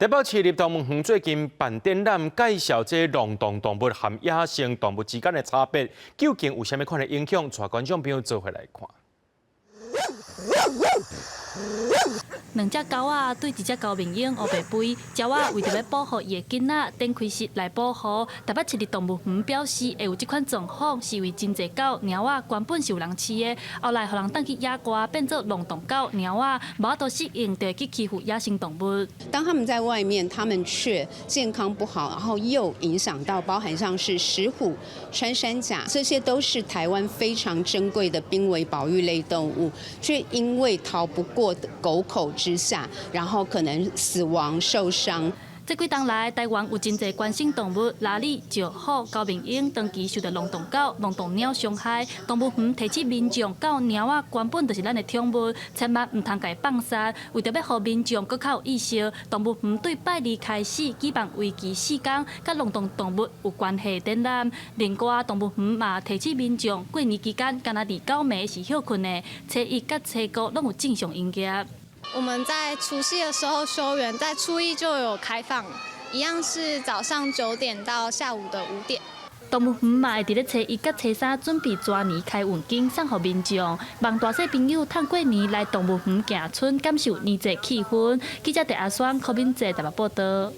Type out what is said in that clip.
台北市立动物园最近办展览，介绍这冷冻动物和野生动物之间的差别，究竟有啥物款的影响？带观众朋友做回来看。两只狗仔对一只高明鹰黑白肥，鸟仔为着要保护伊的囡仔，展开室来保护。台北市立动物园表示，会有这款状况，是因为真侪狗、猫仔原本是有人饲的，后来互人带去野外，变做冷冻狗、猫仔，无法度适应，就会去欺负野生动物。当他们在外面，他们却健康不好，然后又影响到包含像是石虎、穿山甲，这些都是台湾非常珍贵的濒危保育类动物，却因为逃不过狗口之下，然后可能死亡受伤。这几天来，台湾有真侪关心动物，拉里、石虎、高明鹰长期受到冷冻狗、冷冻鸟伤害。动物园提醒民众，狗、猫仔原本就是咱的宠物，千万唔通甲伊放杀。为着要让民众更较有意识，动物园对拜二开始举办为期4天，甲冷冻动物有关系的展览。另外，动物园嘛提醒民众，过年期间，敢若伫狗暝是休困的，初一甲初五拢有正常营业。我们在除夕的时候休园，在初一就有开放，一样是早上9点到下午的5点。动物园嘛会伫咧初一甲初三准备抓年开运景送互民众，望大小朋友趁过年来动物园行村，感受年节气氛。记者陈阿双、柯敏哲台北报道。